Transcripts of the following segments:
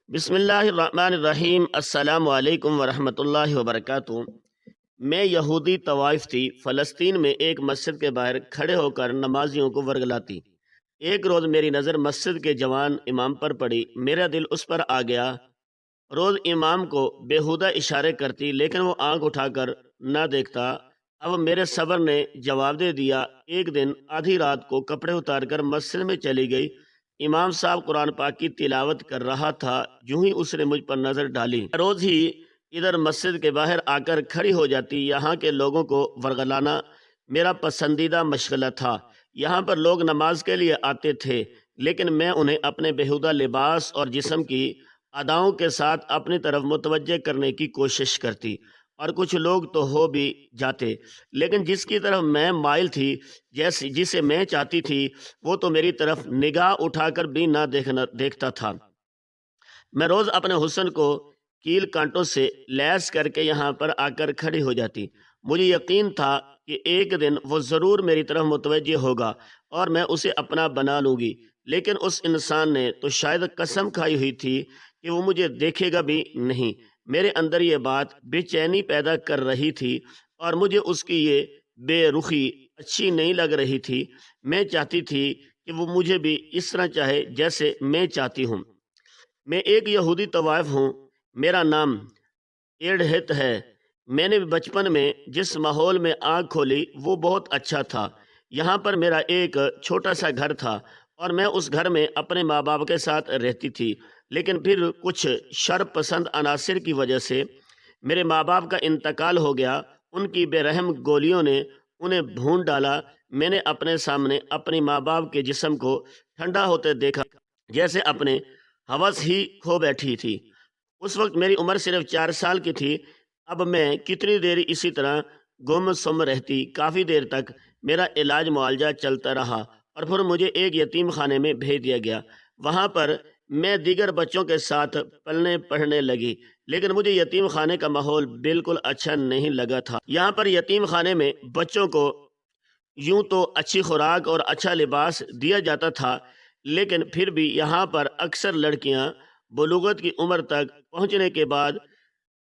بسم اللہ الرحمن الرحیم۔ السلام علیکم ورحمۃ اللہ وبرکاتہ۔ میں یہودی طوائف تھی فلسطین میں ایک مسجد کے باہر کھڑے ہو کر نمازیوں کو ورگلاتی۔ ایک روز میری نظر مسجد کے جوان امام پر پڑی، میرا دل اس پر آ گیا۔ روز امام کو بیہودہ اشارے کرتی لیکن وہ آنکھ اٹھا کر نہ دیکھتا۔ اب میرے صبر نے جواب دے دیا۔ ایک دن آدھی رات کو کپڑے اتار کر مسجد میں چلی گئی۔ امام صاحب قرآن پاک کی تلاوت کر رہا تھا، یوں ہی اس نے مجھ پر نظر ڈالی۔ روز ہی ادھر مسجد کے باہر آ کر کھڑی ہو جاتی۔ یہاں کے لوگوں کو ورگلانا میرا پسندیدہ مشغلہ تھا۔ یہاں پر لوگ نماز کے لیے آتے تھے لیکن میں انہیں اپنے بیہودہ لباس اور جسم کی اداؤں کے ساتھ اپنی طرف متوجہ کرنے کی کوشش کرتی، اور کچھ لوگ تو ہو بھی جاتے، لیکن جس کی طرف میں مائل تھی، جسے میں چاہتی تھی، وہ تو میری طرف نگاہ اٹھا کر بھی نہ دیکھتا تھا۔ میں روز اپنے حسن کو کیل کانٹوں سے لیس کر کے یہاں پر آ کر کھڑی ہو جاتی۔ مجھے یقین تھا کہ ایک دن وہ ضرور میری طرف متوجہ ہوگا اور میں اسے اپنا بنا لوں گی، لیکن اس انسان نے تو شاید قسم کھائی ہوئی تھی کہ وہ مجھے دیکھے گا بھی نہیں۔ میرے اندر یہ بات بے چینی پیدا کر رہی تھی اور مجھے اس کی یہ بے رخی اچھی نہیں لگ رہی تھی۔ میں چاہتی تھی کہ وہ مجھے بھی اس طرح چاہے جیسے میں چاہتی ہوں۔ میں ایک یہودی طوائف ہوں، میرا نام ایڈہت ہے۔ میں نے بچپن میں جس ماحول میں آنکھ کھولی وہ بہت اچھا تھا۔ یہاں پر میرا ایک چھوٹا سا گھر تھا اور میں اس گھر میں اپنے ماں باپ کے ساتھ رہتی تھی، لیکن پھر کچھ شر پسند عناصر کی وجہ سے میرے ماں باپ کا انتقال ہو گیا۔ ان کی بے رحم گولیوں نے انہیں بھون ڈالا۔ میں نے اپنے سامنے اپنی ماں باپ کے جسم کو ٹھنڈا ہوتے دیکھا، جیسے اپنے ہوس ہی کھو بیٹھی تھی۔ اس وقت میری عمر صرف 4 سال کی تھی۔ اب میں کتنی دیر اسی طرح گم سم رہتی۔ کافی دیر تک میرا علاج معالجہ چلتا رہا اور پھر مجھے ایک یتیم خانے میں بھیج دیا گیا۔ وہاں پر میں دیگر بچوں کے ساتھ پلنے پڑھنے لگی، لیکن مجھے یتیم خانے کا ماحول بالکل اچھا نہیں لگا تھا۔ یہاں پر یتیم خانے میں بچوں کو یوں تو اچھی خوراک اور اچھا لباس دیا جاتا تھا، لیکن پھر بھی یہاں پر اکثر لڑکیاں بلوغت کی عمر تک پہنچنے کے بعد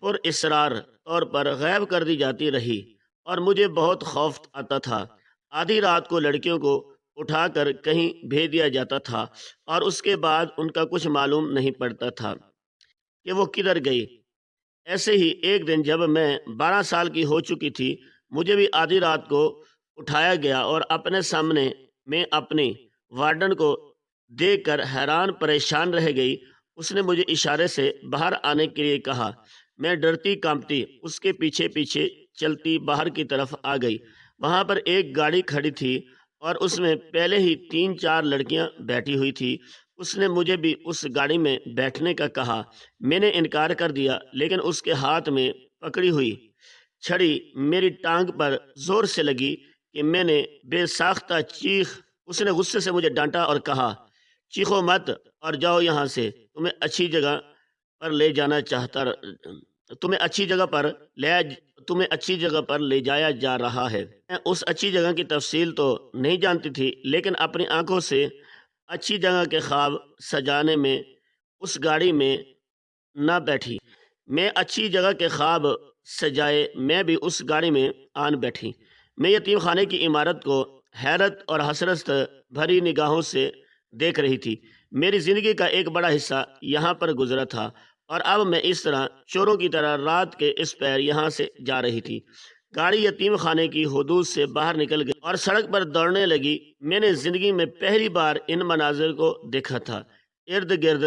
پر اصرار طور پر غائب کر دی جاتی رہی اور مجھے بہت خوف آتا تھا۔ آدھی رات کو لڑکیوں کو اٹھا کر کہیں بھیج دیا جاتا تھا اور اس کے بعد ان کا کچھ معلوم نہیں پڑتا تھا کہ وہ کدھر گئی۔ ایسے ہی ایک دن جب میں 12 سال کی ہو چکی تھی، مجھے بھی آدھی رات کو اٹھایا گیا اور اپنے سامنے میں اپنی وارڈن کو دیکھ کر حیران پریشان رہ گئی۔ اس نے مجھے اشارے سے باہر آنے کے لیے کہا۔ میں ڈرتی کانپتی اس کے پیچھے پیچھے چلتی باہر کی طرف آ گئی۔ وہاں پر ایک گاڑی کھڑی تھی اور اس میں پہلے ہی 3 4 لڑکیاں بیٹھی ہوئی تھی۔ اس نے مجھے بھی اس گاڑی میں بیٹھنے کا کہا۔ میں نے انکار کر دیا، لیکن اس کے ہاتھ میں پکڑی ہوئی چھڑی میری ٹانگ پر زور سے لگی کہ میں نے بے ساختہ چیخ۔ اس نے غصے سے مجھے ڈانٹا اور کہا، چیخو مت اور جاؤ یہاں سے، تمہیں اچھی جگہ پر لے جایا جا رہا ہے۔ میں اس اچھی جگہ کی تفصیل تو نہیں جانتی تھی، لیکن اپنی آنکھوں سے اچھی جگہ کے خواب سجانے میں اس گاڑی میں نہ بیٹھی۔ میں اچھی جگہ کے خواب سجائے میں بھی اس گاڑی میں آن بیٹھی۔ میں یتیم خانے کی عمارت کو حیرت اور حسرت بھری نگاہوں سے دیکھ رہی تھی۔ میری زندگی کا ایک بڑا حصہ یہاں پر گزرا تھا اور اب میں اس طرح چوروں کی طرح رات کے اس پہر یہاں سے جا رہی تھی۔ گاڑی یتیم خانے کی حدود سے باہر نکل گئی اور سڑک پر دوڑنے لگی۔ میں نے زندگی میں پہلی بار ان مناظر کو دیکھا تھا۔ ارد گرد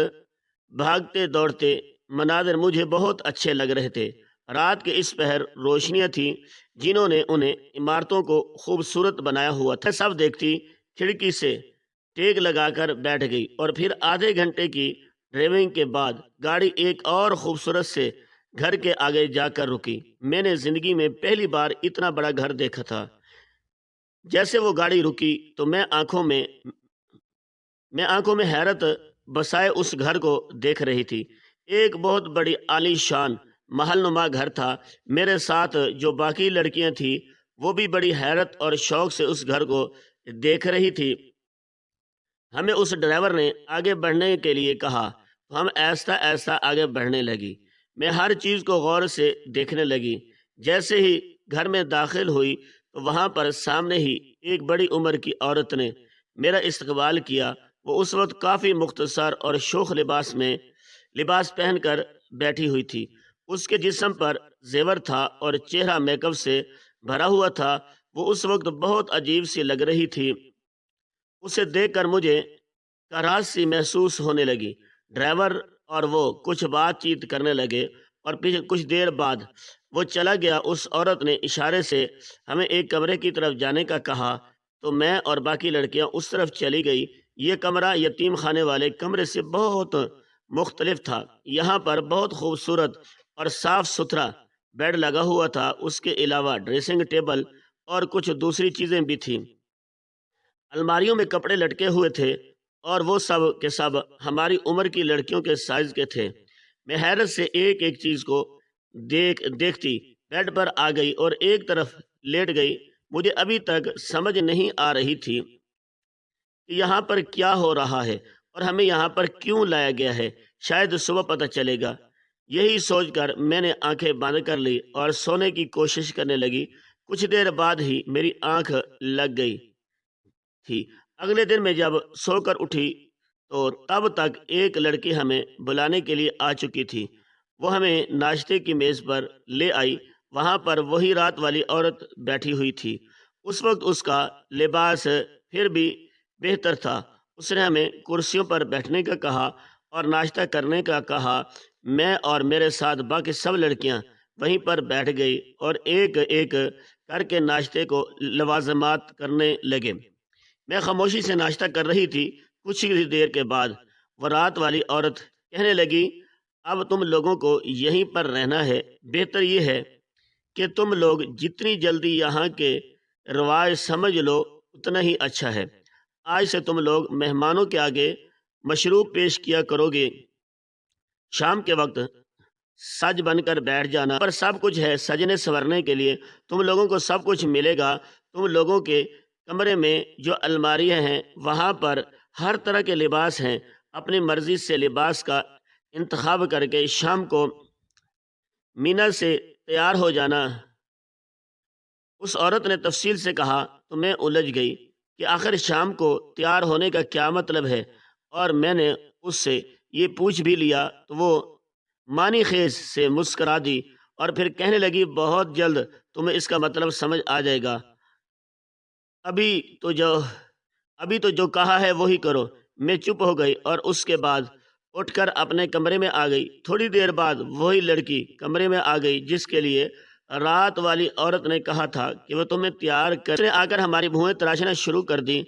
بھاگتے دوڑتے مناظر مجھے بہت اچھے لگ رہے تھے۔ رات کے اس پہر روشنیاں تھیں جنہوں نے انہیں عمارتوں کو خوبصورت بنایا ہوا تھا۔ میں سب دیکھتی کھڑکی سے ٹیک لگا کر بیٹھ گئی اور پھر آدھے گھنٹے کی ڈرائیونگ کے بعد گاڑی ایک اور خوبصورت سے گھر کے آگے جا کر رکی۔ میں نے زندگی میں پہلی بار اتنا بڑا گھر دیکھا تھا۔ جیسے وہ گاڑی رکی تو میں آنکھوں میں حیرت بسائے اس گھر کو دیکھ رہی تھی۔ ایک بہت بڑی عالی شان محل نما گھر تھا۔ میرے ساتھ جو باقی لڑکیاں تھیں وہ بھی بڑی حیرت اور شوق سے اس گھر کو دیکھ رہی تھی۔ ہمیں اس ڈرائیور نے آگے بڑھنے کے لیے کہا تو ہم آہستہ آہستہ آگے بڑھنے لگی۔ میں ہر چیز کو غور سے دیکھنے لگی۔ جیسے ہی گھر میں داخل ہوئی تو وہاں پر سامنے ہی ایک بڑی عمر کی عورت نے میرا استقبال کیا۔ وہ اس وقت کافی مختصر اور شوخ لباس پہن کر بیٹھی ہوئی تھی۔ اس کے جسم پر زیور تھا اور چہرہ میک اپ سے بھرا ہوا تھا۔ وہ اس وقت بہت عجیب سی لگ رہی تھی۔ اسے دیکھ کر مجھے کراہت سی محسوس ہونے لگی۔ ڈرائیور اور وہ کچھ بات چیت کرنے لگے اور پھر کچھ دیر بعد وہ چلا گیا۔ اس عورت نے اشارے سے ہمیں ایک کمرے کی طرف جانے کا کہا تو میں اور باقی لڑکیاں اس طرف چلی گئی۔ یہ کمرہ یتیم خانے والے کمرے سے بہت مختلف تھا۔ یہاں پر بہت خوبصورت اور صاف ستھرا بیڈ لگا ہوا تھا۔ اس کے علاوہ ڈریسنگ ٹیبل اور کچھ دوسری چیزیں بھی تھیں۔ الماریوں میں کپڑے لٹکے ہوئے تھے اور وہ سب کے سب ہماری عمر کی لڑکیوں کے سائز کے تھے۔ میں حیرت سے ایک ایک چیز کو دیکھتی بیڈ پر آ گئی اور ایک طرف لیٹ گئی۔ مجھے ابھی تک سمجھ نہیں آ رہی تھی کہ یہاں پر کیا ہو رہا ہے اور ہمیں یہاں پر کیوں لایا گیا ہے۔ شاید صبح پتہ چلے گا۔ یہی سوچ کر میں نے آنکھیں بند کر لی اور سونے کی کوشش کرنے لگی۔ کچھ دیر بعد ہی میری آنکھ لگ گئی تھی۔ اگلے دن میں جب سو کر اٹھی تو تب تک ایک لڑکی ہمیں بلانے کے لیے آ چکی تھی۔ وہ ہمیں ناشتے کی میز پر لے آئی۔ وہاں پر وہی رات والی عورت بیٹھی ہوئی تھی۔ اس وقت اس کا لباس پھر بھی بہتر تھا۔ اس نے ہمیں کرسیوں پر بیٹھنے کا کہا اور ناشتہ کرنے کا کہا۔ میں اور میرے ساتھ باقی سب لڑکیاں وہیں پر بیٹھ گئی اور ایک ایک کر کے ناشتے کو لوازمات کرنے لگے۔ میں خاموشی سے ناشتہ کر رہی تھی۔ کچھ ہی دیر کے بعد وہ رات والی عورت کہنے لگی، اب تم لوگوں کو یہیں پر رہنا ہے۔ بہتر یہ ہے کہ تم لوگ جتنی جلدی یہاں کے رواج سمجھ لو اتنا ہی اچھا ہے۔ آج سے تم لوگ مہمانوں کے آگے مشروب پیش کیا کرو گے۔ شام کے وقت سج بن کر بیٹھ جانا، پر سب کچھ ہے سجنے سورنے کے لیے۔ تم لوگوں کو سب کچھ ملے گا۔ تم لوگوں کے کمرے میں جو الماریاں ہیں وہاں پر ہر طرح کے لباس ہیں۔ اپنی مرضی سے لباس کا انتخاب کر کے شام کو مینا سے تیار ہو جانا۔ اس عورت نے تفصیل سے کہا تو میں الجھ گئی کہ آخر شام کو تیار ہونے کا کیا مطلب ہے، اور میں نے اس سے یہ پوچھ بھی لیا تو وہ معنی خیز سے مسکرا دی اور پھر کہنے لگی، بہت جلد تمہیں اس کا مطلب سمجھ آ جائے گا۔ ابھی تو جو کہا ہے وہی کرو۔ میں چپ ہو گئی اور اس کے بعد اٹھ کر اپنے کمرے میں آ گئی۔ تھوڑی دیر بعد وہی لڑکی کمرے میں آ گئی جس کے لیے رات والی عورت نے کہا تھا کہ وہ تمہیں تیار کر۔ اس نے آ کر ہماری بھویں تراشنا شروع کر دی،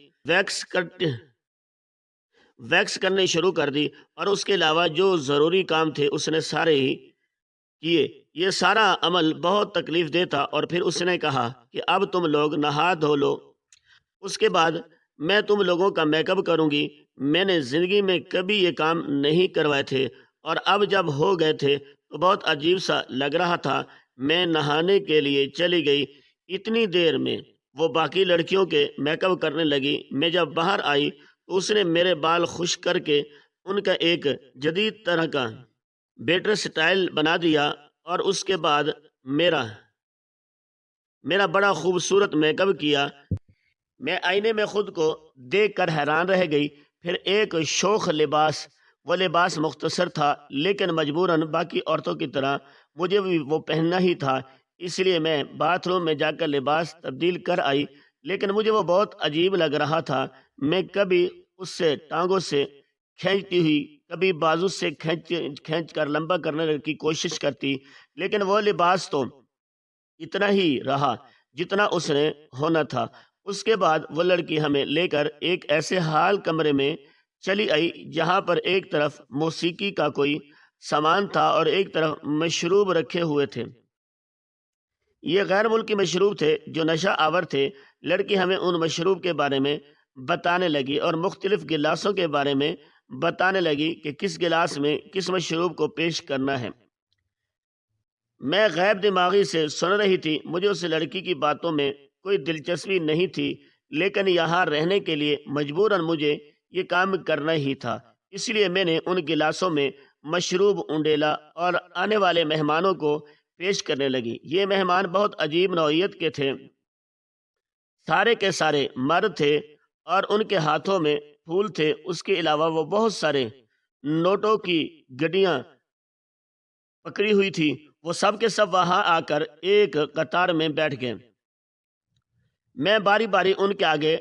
ویکس کرنے شروع کر دی، اور اس کے علاوہ جو ضروری کام تھے اس نے سارے ہی کیے۔ یہ سارا عمل بہت تکلیف دہ تھا۔ اور پھر اس نے کہا کہ اب تم لوگ نہا دھو لو، اس کے بعد میں تم لوگوں کا میک اپ کروں گی۔ میں نے زندگی میں کبھی یہ کام نہیں کروائے تھے اور اب جب ہو گئے تھے تو بہت عجیب سا لگ رہا تھا۔ میں نہانے کے لیے چلی گئی۔ اتنی دیر میں وہ باقی لڑکیوں کے میک اپ کرنے لگی۔ میں جب باہر آئی تو اس نے میرے بال خشک کر کے ان کا ایک جدید طرح کا بیٹر سٹائل بنا دیا اور اس کے بعد میرا بڑا خوبصورت میک اپ کیا۔ میں آئینے میں خود کو دیکھ کر حیران رہ گئی۔ پھر ایک شوخ لباس، وہ لباس مختصر تھا لیکن مجبوراً باقی عورتوں کی طرح مجھے بھی وہ پہننا ہی تھا، اس لیے میں باتھ روم میں جا کر لباس تبدیل کر آئی۔ لیکن مجھے وہ بہت عجیب لگ رہا تھا۔ میں کبھی اس سے ٹانگوں سے کھینچتی ہوئی، کبھی بازو سے کھینچ کر لمبا کرنے کی کوشش کرتی، لیکن وہ لباس تو اتنا ہی رہا جتنا اس نے ہونا تھا۔ اس کے بعد وہ لڑکی ہمیں لے کر ایک ایسے حال کمرے میں چلی آئی جہاں پر ایک طرف موسیقی کا کوئی سامان تھا اور ایک طرف مشروب رکھے ہوئے تھے۔ یہ غیر ملکی مشروب تھے جو نشہ آور تھے۔ لڑکی ہمیں ان مشروب کے بارے میں بتانے لگی اور مختلف گلاسوں کے بارے میں بتانے لگی کہ کس گلاس میں کس مشروب کو پیش کرنا ہے۔ میں غیب دماغی سے سن رہی تھی۔ مجھے اس لڑکی کی باتوں میں کوئی دلچسپی نہیں تھی، لیکن یہاں رہنے کے لیے مجبوراً مجھے یہ کام کرنا ہی تھا۔ اس لیے میں نے ان گلاسوں میں مشروب انڈیلا اور آنے والے مہمانوں کو پیش کرنے لگی۔ یہ مہمان بہت عجیب نوعیت کے تھے، سارے کے سارے مرد تھے اور ان کے ہاتھوں میں پھول تھے۔ اس کے علاوہ وہ بہت سارے نوٹوں کی گڈیاں پکڑی ہوئی تھی۔ وہ سب کے سب وہاں آ کر ایک قطار میں بیٹھ گئے۔ میں باری باری ان کے آگے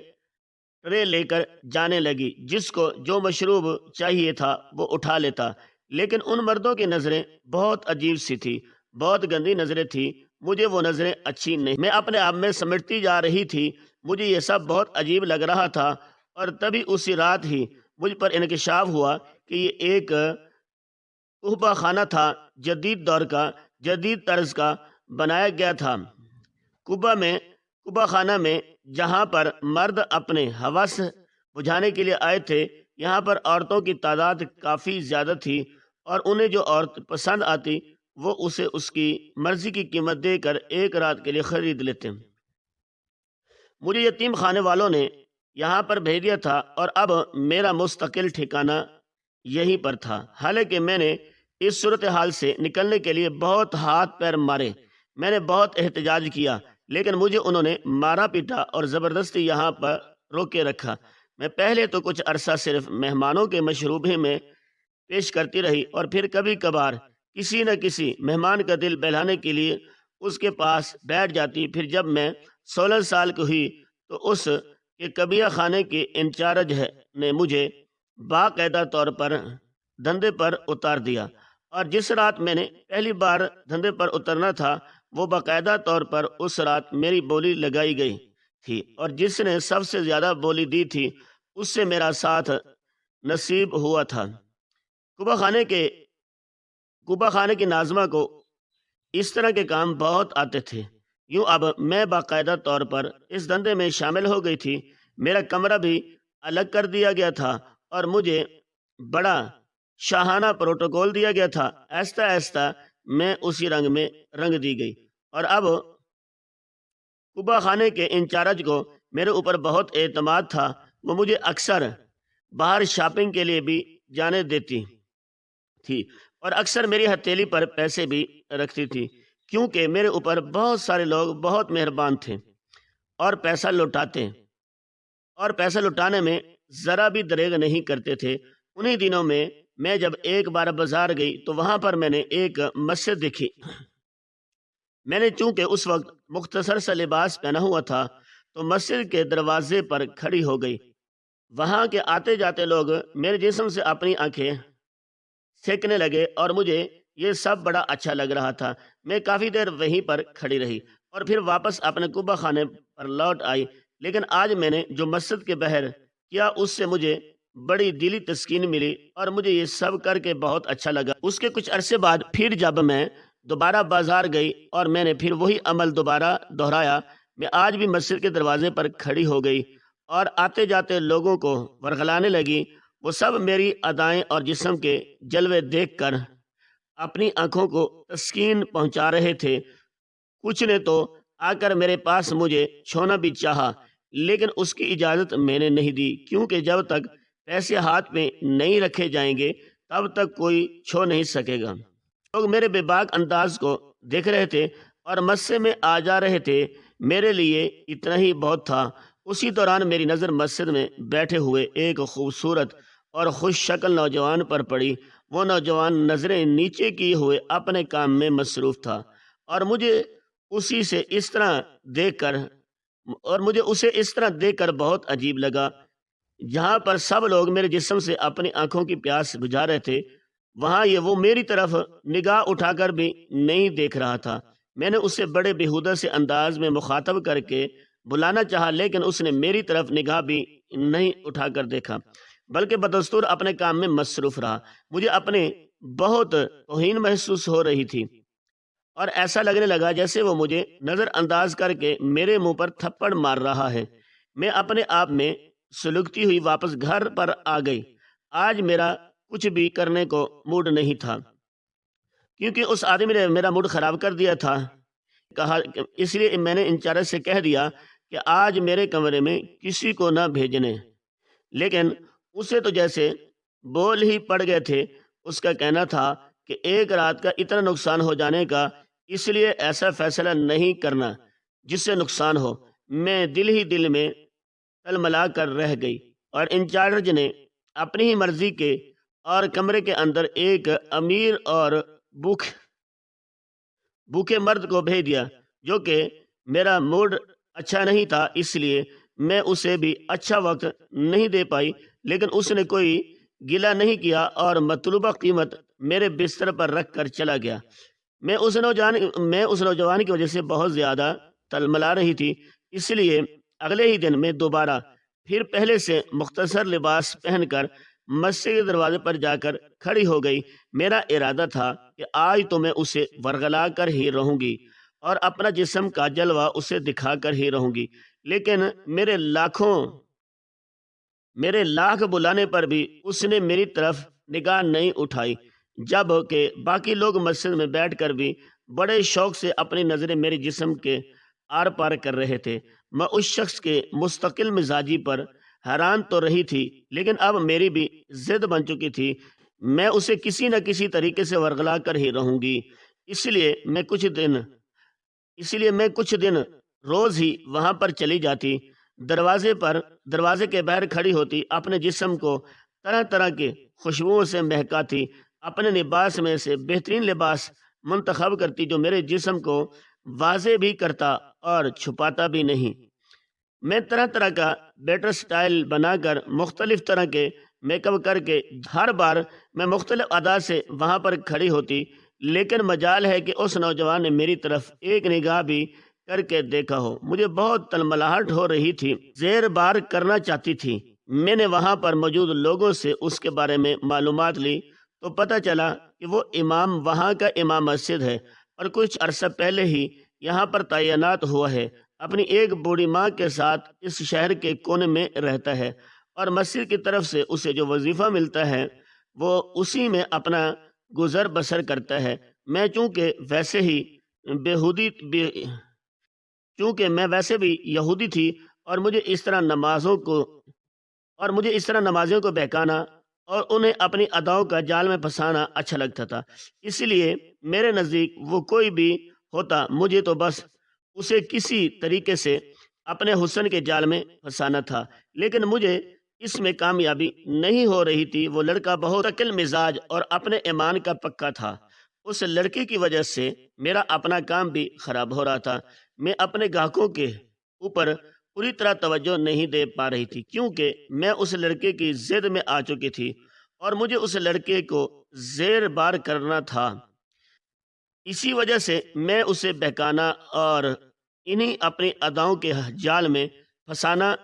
ٹرے لے کر جانے لگی، جس کو جو مشروب چاہیے تھا وہ اٹھا لیتا، لیکن ان مردوں کی نظریں بہت عجیب سی تھی، بہت گندی نظریں تھی۔ مجھے وہ نظریں اچھی نہیں، میں اپنے آپ میں سمٹتی جا رہی تھی۔ مجھے یہ سب بہت عجیب لگ رہا تھا، اور تبھی اسی رات ہی مجھ پر انکشاف ہوا کہ یہ ایک قہبہ خانہ تھا، جدید دور کا، جدید طرز کا بنایا گیا تھا۔ قبہ خانہ میں جہاں پر مرد اپنے ہوس بجھانے کے لیے آئے تھے، یہاں پر عورتوں کی تعداد کافی زیادہ تھی، اور انہیں جو عورت پسند آتی وہ اسے اس کی مرضی کی قیمت دے کر ایک رات کے لیے خرید لیتے۔ مجھے یتیم خانے والوں نے یہاں پر بھیج دیا تھا، اور اب میرا مستقل ٹھکانہ یہیں پر تھا۔ حالانکہ میں نے اس صورتحال سے نکلنے کے لیے بہت ہاتھ پیر مارے، میں نے بہت احتجاج کیا، لیکن مجھے انہوں نے مارا پیٹا اور زبردستی یہاں پر روکے رکھا۔ میں پہلے تو کچھ عرصہ صرف مہمانوں کے مشروبے میں پیش کرتی رہی، اور پھر کبھی کبھار کسی نہ کسی مہمان کا دل بہلانے کے لیے اس کے پاس بیٹھ جاتی۔ پھر جب میں 16 سال کی ہوئی تو اس کے قبیہ خانے کے انچارج نے مجھے باقاعدہ طور پر دھندے پر اتار دیا، اور جس رات میں نے پہلی بار دھندے پر اترنا تھا وہ باقاعدہ طور پر اس رات میری بولی لگائی گئی تھی، اور جس نے سب سے زیادہ بولی دی تھی اس سے میرا ساتھ نصیب ہوا تھا۔ قبہ خانے کی ناظمہ کو اس طرح کے کام بہت آتے تھے۔ یوں اب میں باقاعدہ طور پر اس دھندے میں شامل ہو گئی تھی۔ میرا کمرہ بھی الگ کر دیا گیا تھا، اور مجھے بڑا شاہانہ پروٹوکول دیا گیا تھا۔ آہستہ آہستہ میں اسی رنگ میں رنگ دی گئی، اور اب قبہ خانے کے انچارج کو میرے اوپر بہت اعتماد تھا۔ وہ مجھے اکثر باہر شاپنگ کے لیے بھی جانے دیتی تھی، اور اکثر میری ہتھیلی پر پیسے بھی رکھتی تھی، کیونکہ میرے اوپر بہت سارے لوگ بہت مہربان تھے اور پیسہ لٹانے میں ذرا بھی دریغ نہیں کرتے تھے۔ انہی دنوں میں جب ایک بار بازار گئی تو وہاں پر میں نے ایک مسجد دیکھی۔ میں نے چونکہ اس وقت مختصر سا لباس پہنا ہوا تھا تو مسجد کے دروازے پر کھڑی ہو گئی۔ وہاں کے آتے جاتے لوگ میرے جسم سے اپنی آنکھیں سینکنے لگے، اور مجھے یہ سب بڑا اچھا لگ رہا تھا۔ میں کافی دیر وہیں پر کھڑی رہی اور پھر واپس اپنے قبہ خانے پر لوٹ آئی۔ لیکن آج میں نے جو مسجد کے باہر کیا اس سے مجھے بڑی دلی تسکین ملی، اور مجھے یہ سب کر کے بہت اچھا لگا۔ اس کے کچھ عرصے بعد پھر جب میں دوبارہ بازار گئی اور میں نے پھر وہی عمل دوبارہ دہرایا، میں آج بھی مسجد کے دروازے پر کھڑی ہو گئی اور آتے جاتے لوگوں کو ورغلانے لگی۔ وہ سب میری ادائیں اور جسم کے جلوے دیکھ کر اپنی آنکھوں کو تسکین پہنچا رہے تھے۔ کچھ نے تو آ کر میرے پاس مجھے چھونا بھی چاہا، لیکن اس کی اجازت میں نے نہیں دی، کیونکہ جب تک پیسے ہاتھ میں نہیں رکھے جائیں گے تب تک کوئی چھو نہیں سکے گا۔ لوگ میرے بے باک انداز کو دیکھ رہے تھے اور مسجد میں آ جا رہے تھے۔ میرے لیے اتنا ہی بہت تھا۔ اسی دوران میری نظر مسجد میں بیٹھے ہوئے ایک خوبصورت اور خوش شکل نوجوان پر پڑی۔ وہ نوجوان نظریں نیچے کیے ہوئے اپنے کام میں مصروف تھا، اور مجھے اسے اس طرح دیکھ کر بہت عجیب لگا۔ جہاں پر سب لوگ میرے جسم سے اپنی آنکھوں کی پیاس بجھا رہے تھے، وہاں وہ میری طرف نگاہ اٹھا کر بھی نہیں دیکھ رہا تھا۔ میں نے اسے بڑے بےہودہ سے انداز میں مخاطب کر کے بلانا چاہا، لیکن اس نے میری طرف نگاہ بھی نہیں اٹھا کر دیکھا، بلکہ بدستور اپنے کام میں مصروف رہا۔ مجھے اپنے بہت توہین محسوس ہو رہی تھی، اور ایسا لگنے لگا جیسے وہ مجھے نظر انداز کر کے میرے منہ پر تھپڑ مار رہا ہے۔ میں اپنے آپ میں سلگتی ہوئی واپس گھر پر آ گئی۔ آج میرا کچھ بھی کرنے کو موڈ نہیں تھا، کیونکہ اس آدمی نے میرا موڈ خراب کر دیا تھا۔ اس لیے میں نے انچارج سے کہہ دیا کہ آج میرے کمرے میں کسی کو نہ بھیجنے، لیکن اسے تو جیسے بول ہی پڑ گئے تھے۔ اس کا کہنا تھا کہ ایک رات کا اتنا نقصان ہو جانے کا، اس لیے ایسا فیصلہ نہیں کرنا جس سے نقصان ہو۔ میں دل ہی دل میں تلملا کر رہ گئی، اور انچارج نے اپنی ہی مرضی کے اور کمرے کے اندر ایک امیر اور بھوکے مرد کو بھیج دیا، جو کہ میرا موڈ اچھا نہیں تھا، اس لیے میں اسے بھی اچھا وقت نہیں دے پائی، لیکن اس نے کوئی گلہ نہیں کیا اور مطلوبہ قیمت میرے بستر پر رکھ کر چلا گیا۔ میں اس نوجوان کی وجہ سے بہت زیادہ تلملا رہی تھی، اس لیے اگلے ہی دن میں دوبارہ پھر پہلے سے مختصر لباس پہن کر مسجد کے دروازے پر جا کر کھڑی ہو گئی۔ میرا ارادہ تھا کہ آج تو میں اسے ورغلا کر ہی رہوں گی اور اپنا جسم کا جلوہ اسے دکھا کر ہی رہوں گی، لیکن میرے لاکھ بلانے پر بھی اس نے میری طرف نگاہ نہیں اٹھائی، جب کہ باقی لوگ مسجد میں بیٹھ کر بھی بڑے شوق سے اپنی نظریں میرے جسم کے آر پار کر رہے تھے۔ میں اس شخص کے مستقل مزاجی پر حیران تو رہی تھی، لیکن اب میری بھی ضد بن چکی تھی، میں اسے کسی نہ کسی طریقے سے ورغلا کر ہی رہوں گی۔ اس لیے میں کچھ دن روز ہی وہاں پر چلی جاتی، دروازے کے باہر کھڑی ہوتی، اپنے جسم کو طرح طرح کے خوشبوؤں سے مہکاتی، اپنے لباس میں سے بہترین لباس منتخب کرتی جو میرے جسم کو واضح بھی کرتا اور چھپاتا بھی نہیں۔ میں طرح طرح کا بیٹر سٹائل بنا کر مختلف طرح کے میک اپ کر کے ہر بار میں مختلف ادا سے وہاں پر کھڑی ہوتی، لیکن مجال ہے کہ اس نوجوان نے میری طرف ایک نگاہ بھی کر کے دیکھا ہو۔ مجھے بہت تلملاہٹ ہو رہی تھی، زیر بار کرنا چاہتی تھی۔ میں نے وہاں پر موجود لوگوں سے اس کے بارے میں معلومات لی تو پتہ چلا کہ وہ وہاں کا امام مسجد ہے اور کچھ عرصہ پہلے ہی یہاں پر تعینات ہوا ہے۔ اپنی ایک بوڑھی ماں کے ساتھ اس شہر کے کونے میں رہتا ہے، اور مسجد کی طرف سے اسے جو وظیفہ ملتا ہے وہ اسی میں اپنا گزر بسر کرتا ہے۔ چونکہ میں ویسے بھی یہودی تھی، اور مجھے اس طرح نمازیوں کو بہکانا اور انہیں اپنی اداؤں کا جال میں پھنسانا اچھا لگتا تھا، اس لیے میرے نزدیک وہ کوئی بھی ہوتا، مجھے تو بس اسے کسی طریقے سے اپنے حسن کے جال میں پھنسانا تھا، لیکن مجھے اس میں کامیابی نہیں ہو رہی تھی۔ وہ لڑکا بہت عقل مزاج اور اپنے ایمان کا پکا تھا۔ اس لڑکے کی وجہ سے میرا اپنا کام بھی خراب ہو رہا تھا۔ میں اپنے گاہکوں کے اوپر پوری طرح توجہ نہیں دے پا رہی تھی، کیونکہ میں اس لڑکے کی ضد میں آ چکی تھی اور مجھے اس لڑکے کو زیر بار کرنا تھا۔ اسی وجہ سے میں اسے بہکانا اور انہیں اپنی اداؤں کے جال میں پھنسانا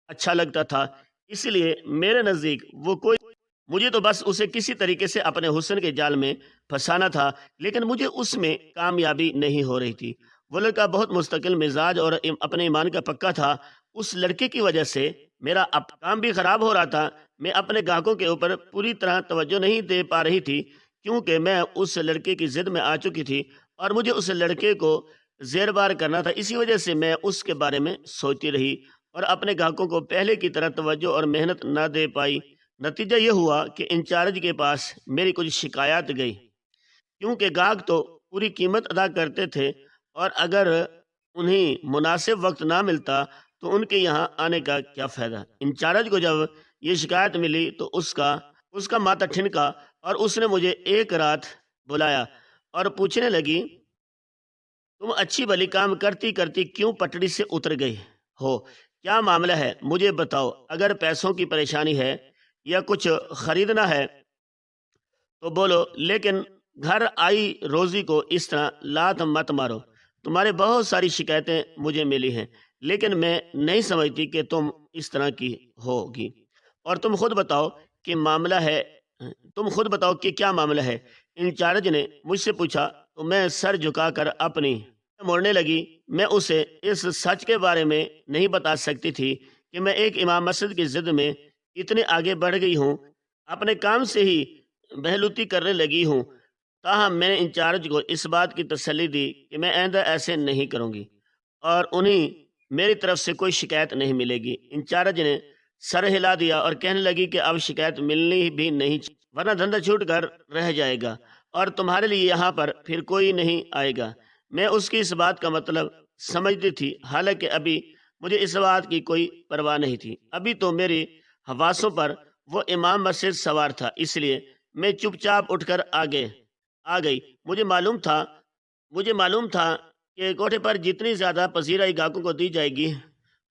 اچھا لگتا تھا، اس لیے میرے نزدیک مجھے تو بس اسے کسی طریقے سے اپنے حسن کے جال میں پھنسانا تھا، لیکن مجھے اس میں کامیابی نہیں ہو رہی تھی۔ وہ لڑکا بہت مستقل مزاج اور اپنے ایمان کا پکا تھا۔ اس لڑکے کی وجہ سے میرا کام بھی خراب ہو رہا تھا۔ میں اپنے گاہکوں کے اوپر پوری طرح توجہ نہیں دے پا رہی تھی، کیونکہ میں اس لڑکے کی ضد میں آ چکی تھی اور مجھے اس لڑکے کو زیر بار کرنا تھا۔ اسی وجہ سے میں اس کے بارے میں سوچتی رہی اور اپنے گاہکوں کو پہلے کی طرح توجہ اور محنت نہ دے پائی۔ نتیجہ یہ ہوا کہ انچارج کے پاس میری کچھ شکایات گئی، کیونکہ گاہک تو پوری قیمت ادا کرتے تھے، اور اگر انہیں مناسب وقت نہ ملتا تو ان کے یہاں آنے کا کیا فائدہ۔ انچارج کو جب یہ شکایت ملی تو اس کا ماتھا ٹھنکا، اور اس نے مجھے ایک رات بلایا اور پوچھنے لگی، تم اچھی بھلی کام کرتی کرتی کیوں پٹڑی سے اتر گئی ہو؟ کیا معاملہ ہے؟ مجھے بتاؤ۔ اگر پیسوں کی پریشانی ہے یا کچھ خریدنا ہے تو بولو، لیکن گھر آئی روزی کو اس طرح لات مت مارو۔ تمہارے بہت ساری شکایتیں مجھے ملی ہیں، لیکن میں نہیں سمجھتی کہ تم اس طرح کی ہوگی، اور تم خود بتاؤ کہ کیا معاملہ ہے۔ انچارج نے مجھ سے پوچھا تو میں سر جھکا کر اپنی موڑنے لگی۔ میں اسے اس سچ کے بارے میں نہیں بتا سکتی تھی کہ میں ایک امام مسجد کی ضد میں اتنے آگے بڑھ گئی ہوں، اپنے کام سے ہی بہلوتی کرنے لگی ہوں۔ تاہم میں نے انچارج کو اس بات کی تسلی دی کہ میں آئندہ ایسے نہیں کروں گی اور انہیں میری طرف سے کوئی شکایت نہیں ملے گی۔ انچارج نے سر ہلا دیا اور کہنے لگی کہ اب شکایت ملنی بھی نہیں چاہیے، ورنہ دھندا چھوٹ کر رہ جائے گا اور تمہارے لیے یہاں پر پھر کوئی نہیں آئے گا۔ میں اس کی اس بات کا مطلب سمجھتی تھی، حالانکہ ابھی مجھے اس بات کی کوئی پرواہ نہیں تھی۔ ابھی تو میری حواسوں پر وہ امام مسجد سوار تھا، اس لیے میں چپ چاپ اٹھ کر آ گئی۔ مجھے معلوم تھا کہ کوٹھے پر جتنی زیادہ پذیرائی گاہکوں کو دی جائے گی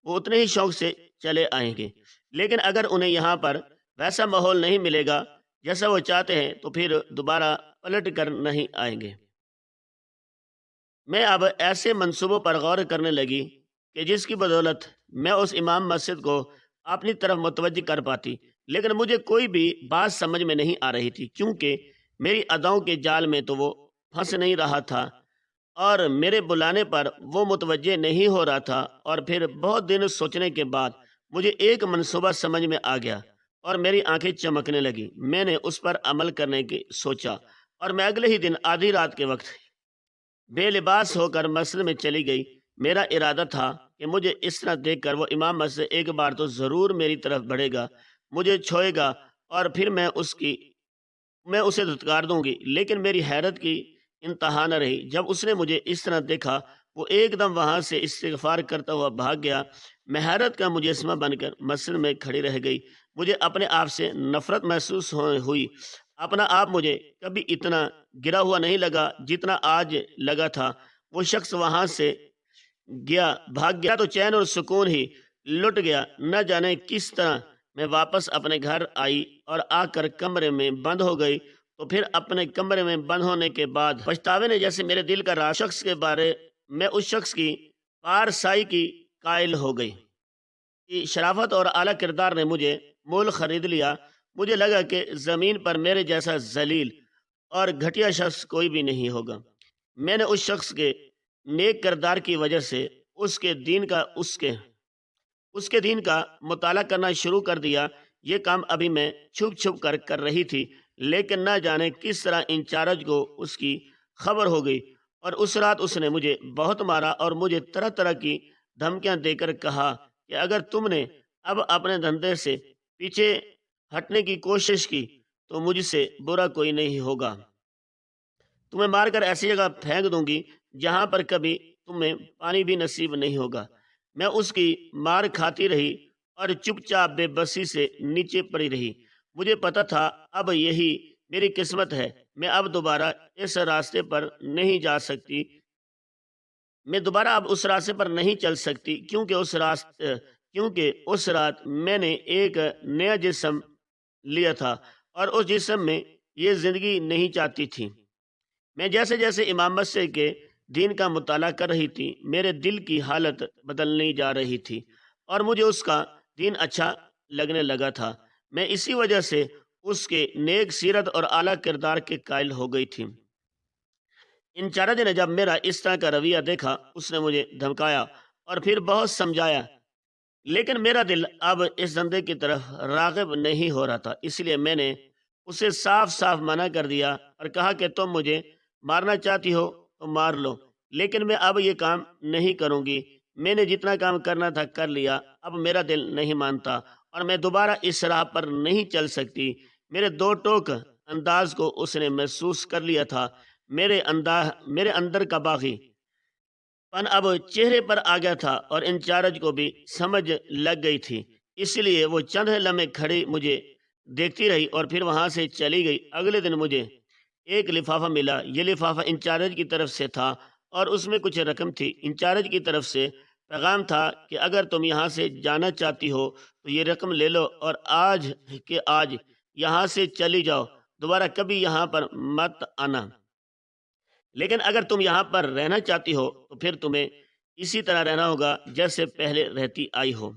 وہ اتنے ہی شوق سے چلے آئیں گے، لیکن اگر انہیں یہاں پر ویسا ماحول نہیں ملے گا جیسا وہ چاہتے ہیں تو پھر دوبارہ پلٹ کر نہیں آئیں گے۔ میں اب ایسے منصوبوں پر غور کرنے لگی کہ جس کی بدولت میں اس امام مسجد کو اپنی طرف متوجہ کر پاتی، لیکن مجھے کوئی بھی بات سمجھ میں نہیں آ رہی تھی، کیونکہ میری اداؤں کے جال میں تو وہ پھنس نہیں رہا تھا اور میرے بلانے پر وہ متوجہ نہیں ہو رہا تھا۔ اور پھر بہت دن سوچنے کے بعد مجھے ایک منصوبہ سمجھ میں آ گیا اور میری آنکھیں چمکنے لگی۔ میں نے اس پر عمل کرنے کی سوچا اور میں اگلے ہی دن آدھی رات کے وقت بے لباس ہو کر مسجد میں چلی گئی۔ میرا ارادہ تھا کہ مجھے اس طرح دیکھ کر وہ امام مسجد ایک بار تو ضرور میری طرف بڑھے گا، مجھے چھوئے گا اور پھر میں اسے دھتکار دوں گی۔ لیکن میری حیرت کی انتہا نہ رہی جب اس نے مجھے اس طرح دیکھا۔ وہ ایک دم وہاں سے استغفار کرتا ہوا بھاگ گیا۔ میں حیرت کا مجسمہ بن کر مسجد میں کھڑی رہ گئی۔ مجھے اپنے آپ سے نفرت محسوس ہوئی۔ اپنا آپ مجھے کبھی اتنا گرا ہوا نہیں لگا جتنا آج لگا تھا۔ وہ شخص وہاں سے بھاگ گیا تو چین اور سکون ہی لٹ گیا۔ نہ جانے کس طرح میں واپس اپنے گھر آئی اور آ کر کمرے میں بند ہو گئی، تو پھر اپنے کمرے میں بند ہونے کے بعد پچھتاوے نے جیسے میرے دل کا راز شخص کے بارے میں اس شخص کی پارسائی کی قائل ہو گئی کہ شرافت اور اعلیٰ کردار نے مجھے مول خرید لیا۔ مجھے لگا کہ زمین پر میرے جیسا ذلیل اور گھٹیا شخص کوئی بھی نہیں ہوگا۔ میں نے اس شخص کے نیک کردار کی وجہ سے اس کے دین کا مطالعہ کرنا شروع کر دیا۔ یہ کام ابھی میں چھپ کر رہی تھی، لیکن نہ جانے کس طرح انچارج کو اس کی خبر ہو گئی اور اس رات اس نے مجھے بہت مارا اور مجھے طرح طرح کی دھمکیاں دے کر کہا کہ اگر تم نے اب اپنے دھندے سے پیچھے ہٹنے کی کوشش کی تو مجھ سے برا کوئی نہیں ہوگا، تمہیں مار کر ایسی جگہ پھینک دوں گی جہاں پر کبھی تمہیں پانی بھی نصیب نہیں ہوگا۔ میں اس کی مار کھاتی رہی اور چپ چاپ بے بسی سے نیچے پڑی رہی۔ مجھے پتا تھا اب یہی میری قسمت ہے، میں اب دوبارہ اس راستے پر نہیں جا سکتی، میں دوبارہ اب اس راستے پر نہیں چل سکتی، کیونکہ اس رات میں نے ایک نیا جسم لیا تھا اور اس جسم میں یہ زندگی نہیں چاہتی تھی۔ میں جیسے جیسے امام مسجد کے دین کا مطالعہ کر رہی تھی، میرے دل کی حالت بدلنی جا رہی تھی اور مجھے اس کا دین اچھا لگنے لگا تھا۔ میں اسی وجہ سے اس کے نیک سیرت اور اعلیٰ کردار کے قائل ہو گئی تھی۔ انچارج نے جب میرا اس طرح کا رویہ دیکھا، اس نے مجھے دھمکایا اور پھر بہت سمجھایا، لیکن میرا دل اب اس دھندے کی طرف راغب نہیں ہو رہا تھا۔ اس لیے میں نے اسے صاف صاف منع کر دیا اور کہا کہ تم مجھے مارنا چاہتی ہو تو مار لو، لیکن میں اب یہ کام نہیں کروں گی۔ میں نے جتنا کام کرنا تھا کر لیا، اب میرا دل نہیں مانتا اور میں دوبارہ اس راہ پر نہیں چل سکتی۔ میرے دو ٹوک انداز کو اس نے محسوس کر لیا تھا۔ میرے اندر کا باغی پن اب چہرے پر آ گیا تھا اور انچارج کو بھی سمجھ لگ گئی تھی، اس لیے وہ چند لمحے کھڑی مجھے دیکھتی رہی اور پھر وہاں سے چلی گئی۔ اگلے دن مجھے ایک لفافہ ملا۔ یہ لفافہ انچارج کی طرف سے تھا اور اس میں کچھ رقم تھی۔ انچارج کی طرف سے پیغام تھا کہ اگر تم یہاں سے جانا چاہتی ہو تو یہ رقم لے لو اور آج کے آج یہاں سے چلی جاؤ، دوبارہ کبھی یہاں پر مت آنا، لیکن اگر تم یہاں پر رہنا چاہتی ہو تو پھر تمہیں اسی طرح رہنا ہوگا جیسے پہلے رہتی آئی ہو۔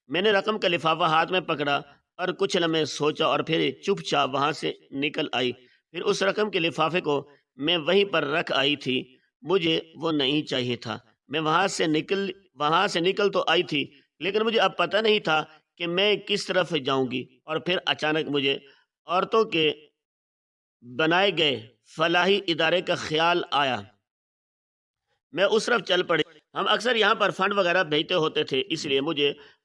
میں نے رقم کا لفافہ ہاتھ میں پکڑا اور کچھ لمحے سوچا اور پھر چپ چاپ وہاں سے نکل آئی۔ پھر اس رقم کے لفافے کو میں وہیں پر رکھ آئی تھی۔ مجھے وہ نہیں چاہیے تھا۔ میں وہاں سے نکل تو آئی تھی، لیکن مجھے اب پتہ نہیں تھا کہ میں کس طرف جاؤں گی۔ اور پھر اچانک مجھے عورتوں کے بنائے گئے فلاحی ادارے کا خیال آیا۔ میں اس طرف چل پڑی۔ ہم اکثر یہاں پر فنڈ وغیرہ بھیجتے ہوتے تھے، اس لیے مجھے